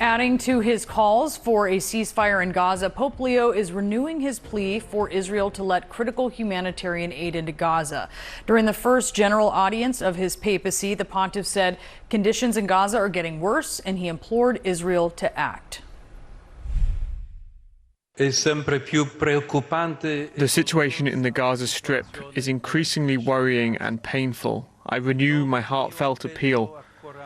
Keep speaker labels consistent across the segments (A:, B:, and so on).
A: Adding to his calls for a ceasefire in Gaza, Pope Leo is renewing his plea for Israel to let critical humanitarian aid into Gaza. During the first general audience of his papacy, the pontiff said conditions in Gaza are getting worse, and he implored Israel to act.
B: The
C: situation in the Gaza Strip is increasingly worrying and painful. I renew my heartfelt appeal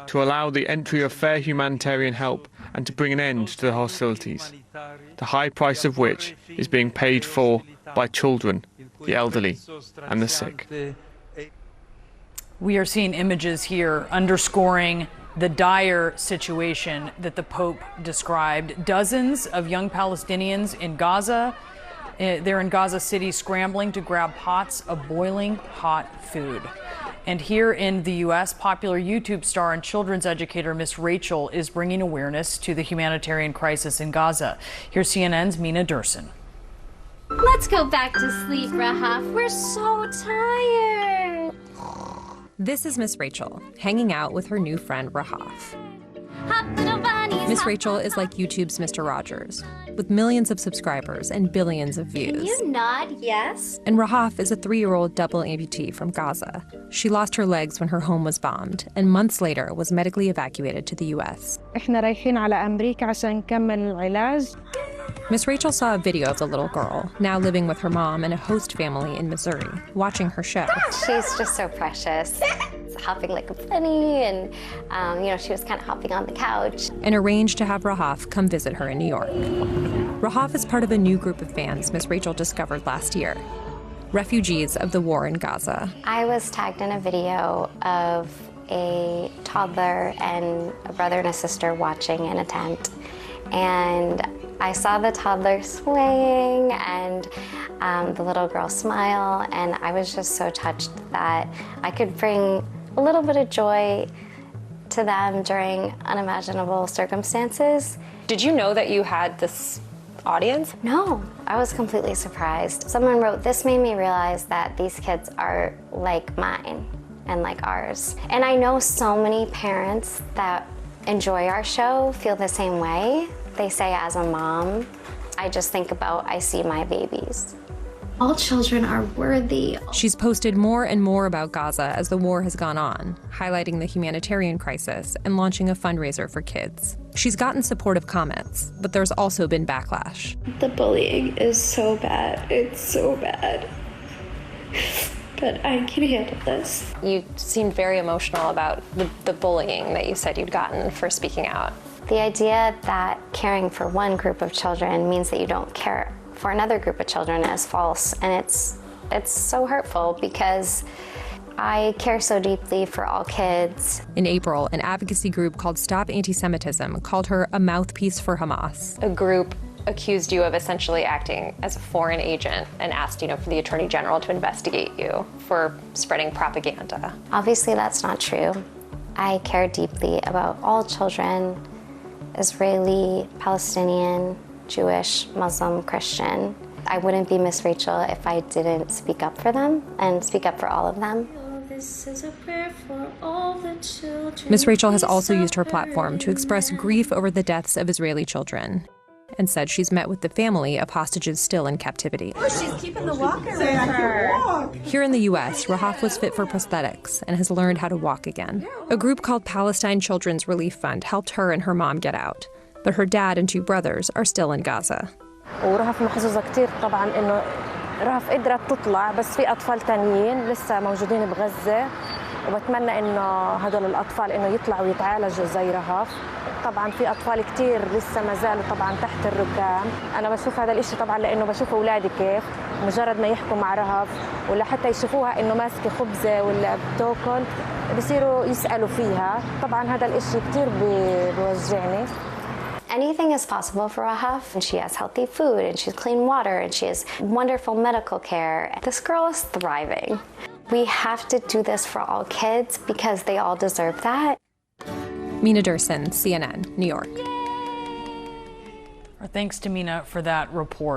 C: to allow the entry of fair humanitarian help and to bring an end to the hostilities, the high price of which is being paid for by children, the elderly, and the sick.
A: We are seeing images here underscoring the dire situation that the Pope described. Dozens of young Palestinians in Gaza, they're in Gaza City scrambling to grab pots of boiling hot food. And here in the U.S., popular YouTube star and children's educator Miss Rachel is bringing awareness to the humanitarian crisis in Gaza. Here's CNN's Mina Durson.
D: Let's go back to sleep, Rahaf. We're so tired.
E: This is Miss Rachel, hanging out with her new friend, Rahaf. Miss Rachel is like YouTube's Mr. Rogers, with millions of subscribers and billions of views.
D: Can you nod yes?
E: And Rahaf is a 3-year-old double amputee from Gaza. She lost her legs when her home was bombed, and months later was medically evacuated to the U.S.
F: إحنا رايحين على أمريكا عشان نكمل العلاج.
E: Miss Rachel saw a video of the little girl, now living with her mom and a host family in Missouri, watching her show.
D: She's just so precious. Hopping like a bunny, and she was kind of hopping on the couch.
E: And arranged to have Rahaf come visit her in New York. Rahaf is part of a new group of fans Miss Rachel discovered last year, refugees of the war in Gaza.
D: I was tagged in a video of a toddler and a brother and a sister watching in a tent. And I saw the toddler swaying and the little girl smile, and I was just so touched that I could bring a little bit of joy to them during unimaginable circumstances.
G: Did you know that you had this audience?
D: No, I was completely surprised. Someone wrote, "This made me realize that these kids are like mine and like ours." And I know so many parents that enjoy our show feel the same way. They say, as a mom, I just think about, I see my babies. All children are worthy.
E: She's posted more and more about Gaza as the war has gone on, highlighting the humanitarian crisis and launching a fundraiser for kids. She's gotten supportive comments, but there's also been backlash.
H: The bullying is so bad. It's so bad. But I can handle this.
G: You seemed very emotional about the bullying that you said you'd gotten for speaking out.
D: The idea that caring for one group of children means that you don't care for another group of children is false, and it's so hurtful because I care so deeply for all kids.
E: In April, an advocacy group called Stop Anti-Semitism called her a mouthpiece for Hamas.
G: A group accused you of essentially acting as a foreign agent and asked, for the Attorney General to investigate you for spreading propaganda.
D: Obviously, that's not true. I care deeply about all children, Israeli, Palestinian, Jewish, Muslim, Christian. I wouldn't be Miss Rachel if I didn't speak up for them and speak up for all of them.
E: Miss Rachel has also used her platform to express grief over the deaths of Israeli children and said she's met with the family of hostages still in captivity.
I: Oh, she's keeping the walker with her.
E: Here in the U.S., Rahaf was fit for prosthetics and has learned how to walk again. A group called Palestine Children's Relief Fund helped her and her mom get out, but her dad and 2 brothers are still in Gaza.
F: ورهف محظوظة كتير طبعا إنه رهف قدرت تطلع، بس في أطفال تانيين لسه موجودين بغزة، وبتمنى إنه هدول الأطفال إنه يطلعوا ويتعالجوا زي رهف. طبعا في أطفال كتير لسه ما زالوا طبعا تحت الركام. أنا بشوف هذا الإشي طبعا لأنه بشوف أولادي كيف مجرد ما يحكوا مع رهف ولا حتى يشوفوها إنه ماسكة خبزة ولا بتاكل بصيروا يسألوا فيها. طبعا هذا الإشي كتير بوجعني.
D: Anything is possible for Rahaf, and she has healthy food, and she has clean water, and she has wonderful medical care. This girl is thriving. We have to do this for all kids because they all deserve that.
E: Mina Durson, CNN, New York.
A: Our thanks to Mina for that report.